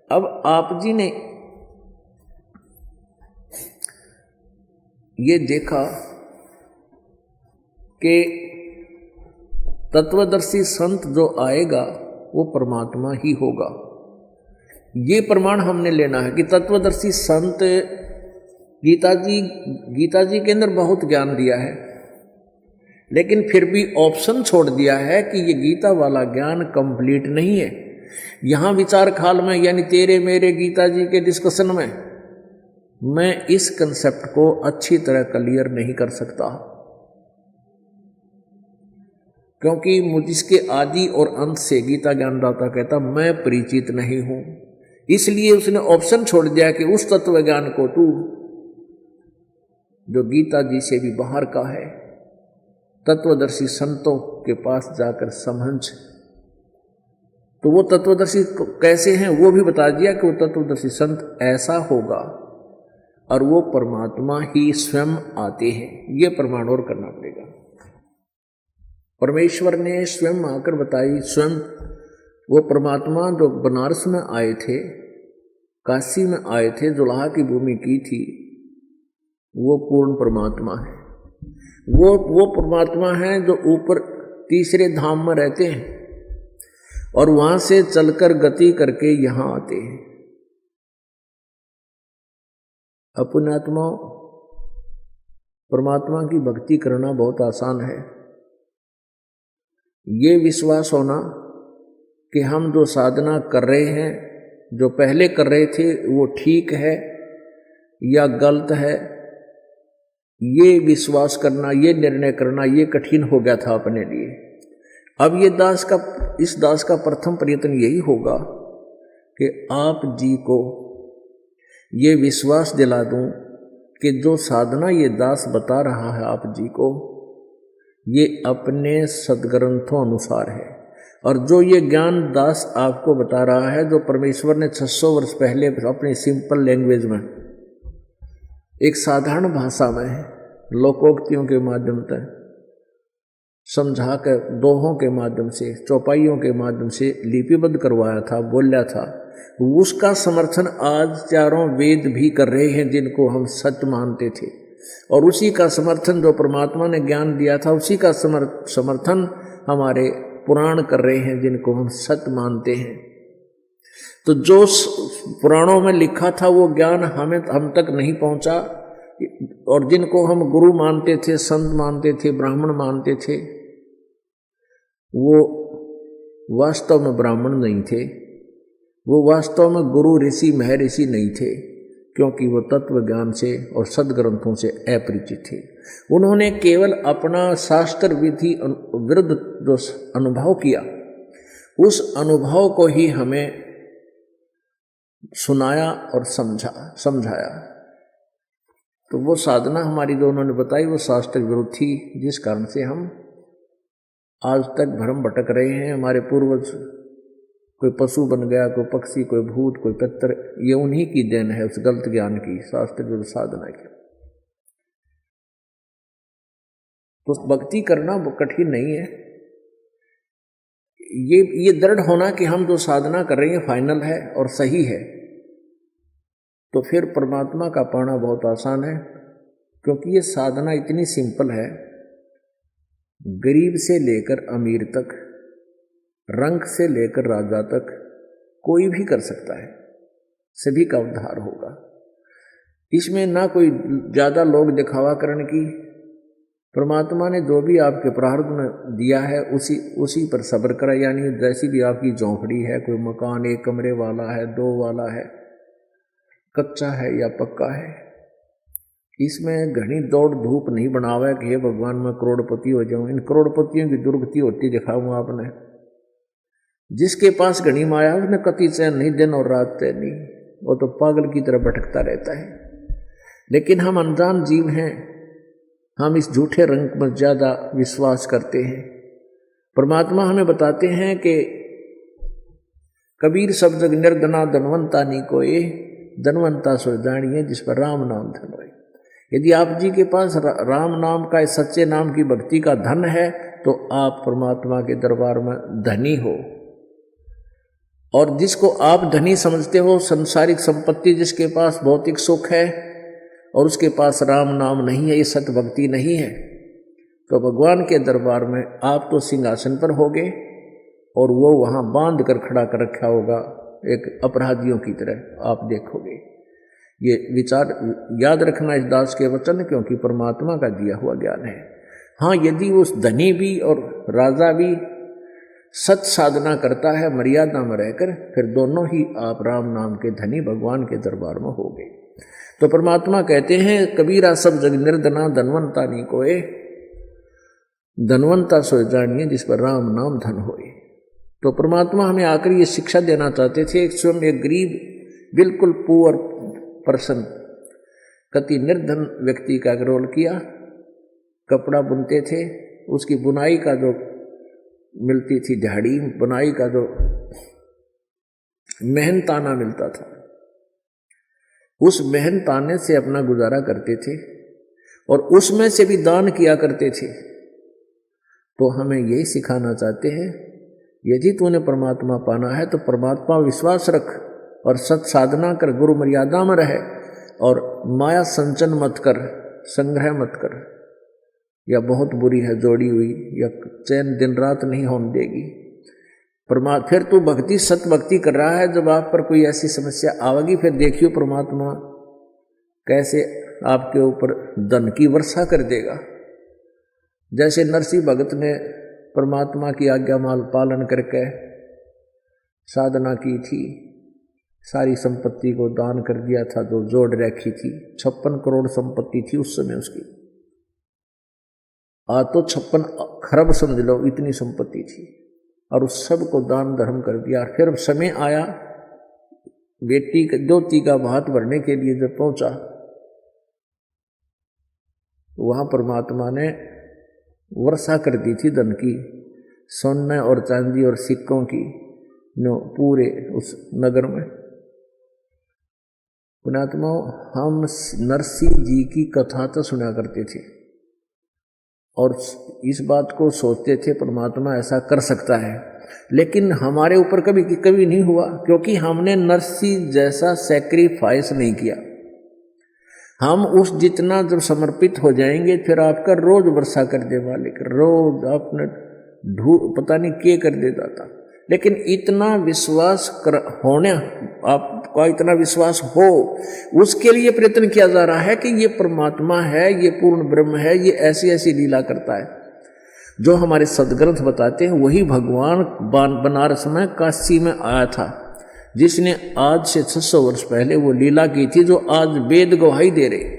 अब आप जी ने ये देखा कि तत्वदर्शी संत जो आएगा वो परमात्मा ही होगा। ये प्रमाण हमने लेना है कि तत्वदर्शी संत, गीता जी के अंदर बहुत ज्ञान दिया है, लेकिन फिर भी ऑप्शन छोड़ दिया है कि ये गीता वाला ज्ञान कंप्लीट नहीं है। यहाँ विचार खाल में यानी तेरे मेरे गीता जी के डिस्कशन में मैं इस कंसेप्ट को अच्छी तरह क्लियर नहीं कर सकता, क्योंकि मुझे आदि और अंत से गीता ज्ञानदाता कहता मैं परिचित नहीं हूं। इसलिए उसने ऑप्शन छोड़ दिया कि उस तत्व ज्ञान को तू जो गीता जी से भी बाहर का है, तत्वदर्शी संतों के पास जाकर समझ। तो वो तत्वदर्शी कैसे हैं वो भी बता दिया कि वो तत्वदर्शी संत ऐसा होगा और वो परमात्मा ही स्वयं आते हैं। ये प्रमाण और करना पड़ेगा। परमेश्वर ने स्वयं आकर बताई, स्वयं वो परमात्मा जो बनारस में आए थे, काशी में आए थे, जुलाहा की भूमि की थी, वो पूर्ण परमात्मा है। वो परमात्मा है जो ऊपर तीसरे धाम में रहते हैं और वहां से चलकर गति करके यहां आते हैं। अपनात्मा परमात्मा की भक्ति करना बहुत आसान है। ये विश्वास होना कि हम जो साधना कर रहे हैं, जो पहले कर रहे थे, वो ठीक है या गलत है, ये विश्वास करना, ये निर्णय करना, ये कठिन हो गया था अपने लिए। अब इस दास का प्रथम प्रयत्न यही होगा कि आप जी को ये विश्वास दिला दूं कि जो साधना ये दास बता रहा है आप जी को, ये अपने सदग्रंथों अनुसार है। और जो ये ज्ञान दास आपको बता रहा है, जो परमेश्वर ने 600 वर्ष पहले अपनी सिंपल लैंग्वेज में, एक साधारण भाषा में, लोकोक्तियों के माध्यम से समझा कर, दोहों के माध्यम से, चौपाइयों के माध्यम से लिपिबद्ध करवाया था, बोला था, उसका समर्थन आज चारों वेद भी कर रहे हैं जिनको हम सत्य मानते थे। और उसी का समर्थन जो परमात्मा ने ज्ञान दिया था, उसी का समर्थन हमारे पुराण कर रहे हैं जिनको हम सत्य मानते हैं। तो जो पुराणों में लिखा था वो ज्ञान हम तक नहीं पहुंचा, और जिनको हम गुरु मानते थे, संत मानते थे, ब्राह्मण मानते थे, वो वास्तव में ब्राह्मण नहीं थे, वो वास्तव में गुरु ऋषि महर्षि नहीं थे, क्योंकि वो तत्व ज्ञान से और सदग्रंथों से अपरिचित थे। उन्होंने केवल अपना शास्त्र विधि विरुद्ध जो अनुभव किया, उस अनुभव को ही हमें सुनाया और समझाया। तो वो साधना हमारी जो उन्होंने बताई वो शास्त्र विरुद्ध थी, जिस कारण से हम आज तक भ्रम भटक रहे हैं। हमारे पूर्वज कोई पशु बन गया, कोई पक्षी, कोई भूत, कोई पितर, ये उन्हीं की देन है, उस गलत ज्ञान की, शास्त्र विरुद्ध साधना की। तो भक्ति करना कठिन नहीं है। ये दृढ़ होना कि हम जो साधना कर रहे हैं फाइनल है और सही है, तो फिर परमात्मा का पाना बहुत आसान है, क्योंकि ये साधना इतनी सिंपल है। गरीब से लेकर अमीर तक, रंक से लेकर राजा तक कोई भी कर सकता है, सभी का उद्धार होगा। इसमें ना कोई ज़्यादा लोग दिखावा करने की, परमात्मा ने जो भी आपके प्रारब्ध में दिया है उसी पर सब्र करा। यानी जैसी भी आपकी झोंपड़ी है, कोई मकान 1 कमरे वाला है, 2 वाला है, कच्चा है या पक्का है, इसमें घनी दौड़ धूप नहीं बनावे कि हे भगवान मैं करोड़पति हो जाऊं। इन करोड़पतियों की दुर्गति होती दिखाऊंगा आपने। जिसके पास घनी माया उसने कति चैन नहीं, दिन और रात तय नहीं, वो तो पागल की तरह भटकता रहता है। लेकिन हम अनजान जीव हैं, हम इस झूठे रंग में ज्यादा विश्वास करते हैं। परमात्मा हमें बताते हैं कि कबीर सब जग निर्धना धनवंता नी कोई, धनवंता सो जानिए जिस पर राम नाम धन होए। यदि आप जी के पास राम नाम का, इस सच्चे नाम की भक्ति का धन है, तो आप परमात्मा के दरबार में धनी हो। और जिसको आप धनी समझते हो, संसारिक संपत्ति जिसके पास भौतिक सुख है और उसके पास राम नाम नहीं है, ये सत भक्ति नहीं है, तो भगवान के दरबार में आप तो सिंहासन पर होगे और वो वहाँ बांध कर खड़ा कर रखा होगा एक अपराधियों की तरह, आप देखोगे। ये विचार याद रखना इस दास के वचन, क्योंकि परमात्मा का दिया हुआ ज्ञान है। हाँ, यदि उस धनी भी और राजा भी सत साधना करता है मर्यादा में रहकर, फिर दोनों ही आप राम नाम के धनी भगवान के दरबार में हो गए। तो परमात्मा कहते हैं कबीरा सब जग निर्धना धनवंता नहीं कोय, धनवंता सो जानिए जिस पर राम नाम धन होए। तो परमात्मा हमें आकर ये शिक्षा देना चाहते थे। स्वयं एक गरीब बिल्कुल पुअर पर्सन, कति निर्धन व्यक्ति का रोल किया, कपड़ा बुनते थे, उसकी बुनाई का जो मिलती थी दिहाड़ी, बुनाई का जो मेहनताना मिलता था, उस मेहनताने से अपना गुजारा करते थे और उसमें से भी दान किया करते थे। तो हमें यही सिखाना चाहते हैं, यदि तूने परमात्मा पाना है तो परमात्मा विश्वास रख और सत साधना कर, गुरु मर्यादा में रहे और माया संचन मत कर, संग्रह मत कर, या बहुत बुरी है जोड़ी हुई, या चैन दिन रात नहीं होने देगी। फिर तू भक्ति सत भक्ति कर रहा है, जब आप पर कोई ऐसी समस्या आवेगी फिर देखियो परमात्मा कैसे आपके ऊपर धन की वर्षा कर देगा। जैसे नरसिंह भगत ने परमात्मा की आज्ञा माल पालन करके साधना की थी, सारी संपत्ति को दान कर दिया था जो जोड़ रखी थी। 56 करोड़ संपत्ति थी उस समय उसकी, आज तो 56 खरब समझ लो, इतनी संपत्ति थी, और उस सब को दान धर्म कर दिया। फिर समय आया बेटी के दोती का भात भरने के लिए जब पहुंचा, वहां परमात्मा ने वर्षा कर दी थी धन की, सोने और चांदी और सिक्कों की, पूरे उस नगर में। पुण्यात्मा, हम नरसिंह जी की कथा तो सुना करते थे और इस बात को सोचते थे परमात्मा ऐसा कर सकता है, लेकिन हमारे ऊपर कभी नहीं हुआ, क्योंकि हमने नरसिंह जैसा सैक्रिफाइस नहीं किया। हम उस जितना जब समर्पित हो जाएंगे, फिर आपका रोज वर्षा कर दे मालिक, रोज आपने पता नहीं क्या कर देता था। लेकिन इतना विश्वास होने, आपका इतना विश्वास हो, उसके लिए प्रयत्न किया जा रहा है कि ये परमात्मा है, ये पूर्ण ब्रह्म है, ये ऐसी ऐसी लीला करता है। जो हमारे सदग्रंथ बताते हैं वही भगवान बनारस में काशी में आया था, जिसने आज से 600 वर्ष पहले वो लीला की थी, जो आज वेद गवाही दे रहे।